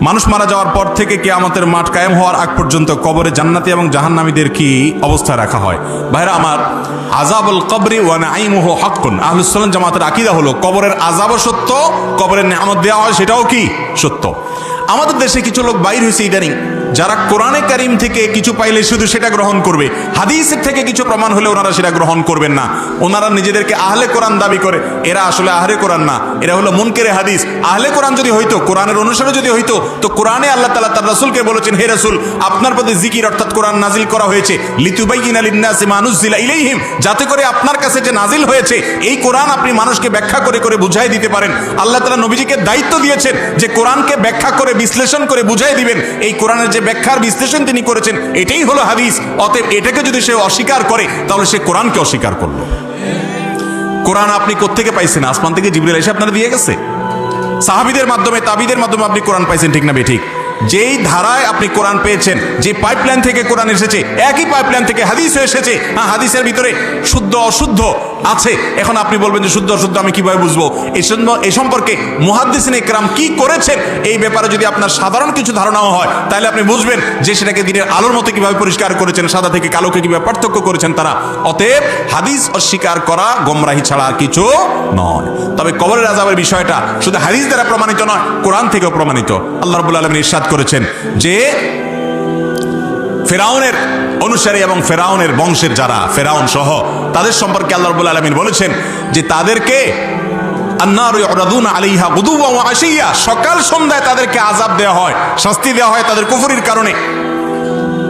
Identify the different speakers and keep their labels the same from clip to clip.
Speaker 1: মানুষ মারা যাওয়ার পর থেকে কিয়ামতের মাঠ কায়েম হওয়ার আগ পর্যন্ত কবরে জান্নাতি এবং জাহান্নামীদের কি অবস্থা রাখা হয়? ভাইরা আমার, আযাবুল কবরি ওয়া নাঈমুহু হাক্কুন। আহলুস সুন্নাহ জামাতের আকীদা হলো কবরের আযাবও সত্য, কবরের নেয়ামত দেওয়া হয় সেটাও কি সত্য। আমাদের দেশে কিছু লোক বাইর হয়েছে ইদানিং, যারা কোরআনে কারীম থেকে কিছু পাইলে শুধু সেটা গ্রহণ করবে, হাদিসের থেকে কিছু প্রমাণ হলে ওনারা সেটা গ্রহণ করবেন না। ওনারা নিজেদেরকে আহলে কোরআন দাবি করে, এরা আসলে আহলে কোরআন না, এরা হলো মুনকেরে হাদিস। আহলে কোরআন যদি হইতো, কোরআনের অনুসারে যদি হইতো, তো কোরআনে আল্লাহ তাআলা তার রাসূলকে বলেছেন, হে রাসূল, আপনার প্রতি জিকির অর্থাৎ কোরআন নাজিল করা হয়েছে লিতুবাইয়িনা লিন-নাসি মা নুযিলা ইলাইহিম, যাতে করে আপনার কাছে যে নাজিল হয়েছে এই কোরআন আপনি মানুষকে ব্যাখ্যা করে করে বুঝাই দিতে পারেন। আল্লাহ তাআলা নবীজিকে দায়িত্ব দিয়েছেন যে কোরআনকে ব্যাখ্যা করে বিশ্লেষণ করে বুঝাই দিবেন। এই কোরআনের যে ব্যাখ্যার বিশ্লেষণ তিনি করেছেন এটাই হলো হাদিস। অতএব এটাকে যদি সে অস্বীকার করে তাহলে সে কোরআনকে অস্বীকার করলো। কোরআন আপনি কোত্থেকে পাইছেন? আসমান থেকে জিবরিল এসে আপনারা দিয়ে গেছে? সাহাবীদের মাধ্যমে, তাবিদের মাধ্যমে আপনি কোরআন পাইছেন, ঠিক না বেঠিক? যেই ধারায় আপনি কোরআন পেয়েছেন, যে পাইপলাইন থেকে কোরআন এসেছে, একই পাইপলাইন থেকে হাদিসও এসেছে। হ্যাঁ, হাদিসের ভিতরে শুদ্ধ অশুদ্ধ আছে। এখন আপনি বলবেন যে শুদ্ধ অশুদ্ধ আমি কিভাবে বুঝবো? এই সম্পর্কে মুহাদ্দিসিনে ইকরাম কি করেছেন এই ব্যাপারে যদি আপনার সাধারণ কিছু ধারণাও হয়, তাহলে আপনি বুঝবেন যে সেটাকে দিনের আলোর মতো কিভাবে পরিষ্কার করেছেন, সাদা থেকে কালোকে কিভাবে পার্থক্য করেছেন তারা। অতএব হাদিস অস্বীকার করা গোমরাহি ছাড়া আর কিছু নয়। তবে কবরের আযাবের বিষয়টা শুধু হাদিস দ্বারা প্রমাণিত নয়, কোরআন থেকেও প্রমাণিত। আল্লাহ রাব্বুল আলামিন ইরশাদ করেছেন যে ফেরাউনের অনুসারী এবং ফেরাউনের বংশের যারা, ফেরাউন সহ তাদের সম্পর্কে আল্লাহ রাব্বুল আলামিন বলেছেন যে তাদেরকে আন্নারু ইউরাদুনা আলাইহা গুদুওয়া ওয়া আশিয়া, সকাল সন্ধ্যায় তাদেরকে আযাব দেওয়া হয়, শাস্তি দেওয়া হয় তাদের কুফরির কারণে।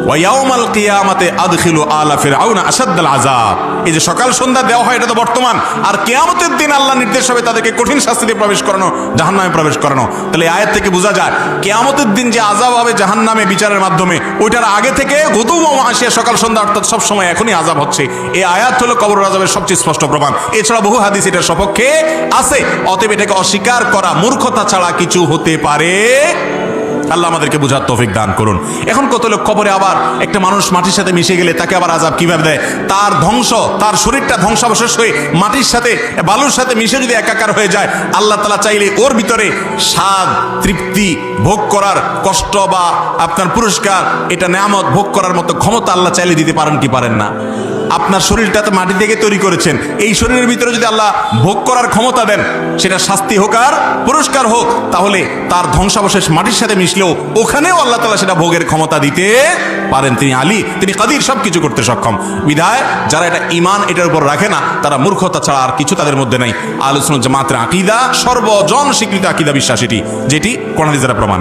Speaker 1: ওয়া ইয়াউমাল কিয়ামাতি আদখিলু আলা ফিরআউনা আশাদ্দাল আযাব, এই যে সকাল সন্ধ্যা দেওয়া হয় এটা তো বর্তমান, আর কিয়ামতের দিন আল্লাহ নির্দেশ হবে তাদেরকে কঠিন শাস্তিতে প্রবেশ করানো, জাহান্নামে প্রবেশ করানো। তাহলে এই আয়াত থেকে বোঝা যায় কিয়ামতের দিন যে আযাব হবে জাহান্নামে বিচারের মাধ্যমে, ওইটার আগে থেকে গুদুওয়া ওয়া আশিয়া, সকাল সন্ধ্যা অর্থাৎ সব সময় এখনই আযাব হচ্ছে। এই আয়াত হলো কবরের আযাবের সবচেয়ে স্পষ্ট প্রমাণ। এছাড়া বহু হাদিস এটার সপক্ষে আছে। অতএব এটাকে অস্বীকার করা মূর্খতা ছাড়া কিছু হতে পারে। আল্লাহ আমাদেরকে বুঝার তৌফিক দান করুন। এখন কত লোক কবরে আবার একটা মানুষ মাটির সাথে মিশে গেলে তাকে আবার আযাব কিভাবে দেয়? তার ধ্বংস, তার শরীরটা ধ্বংসাবশেষ হয়ে মাটির সাথে বালুর সাথে মিশে যদি একাকার হয়ে যায়, আল্লাহ তাআলা চাইলে ওর ভিতরে স্বাদ, তৃপ্তি ভোগ করার, কষ্ট বা আপনার পুরস্কার, এটা নেয়ামত ভোগ করার মতো ক্ষমতা আল্লাহ চাইলে দিতে পারেন কি পারেন না? আপনার শরীরটা তো মাটি থেকে তৈরি করেছেন, এই শরীরের ভিতরে যদি আল্লাহ ভোগ করার ক্ষমতা দেন, সেটা শাস্তি হোক আর পুরস্কার হোক, তাহলে তার ধ্বংসাবশেষ মাটির সাথে মিশলেও ওখানেও আল্লাহ তাআলা সেটা ভোগের ক্ষমতা দিতে পারেন। তিনি আলী, তিনি কাদির, সবকিছু করতে সক্ষম। বিধায় যারা এটা ঈমান এটার উপর রাখে না, তারা মূর্খতা ছাড়া আর কিছু তাদের মধ্যে নাই। আহলুস সুন্নাহ জামাতের আকীদা সর্বজন স্বীকৃত আকীদা বিশ্বাস এটি, যেটি কোরআন দ্বারা প্রমাণিত।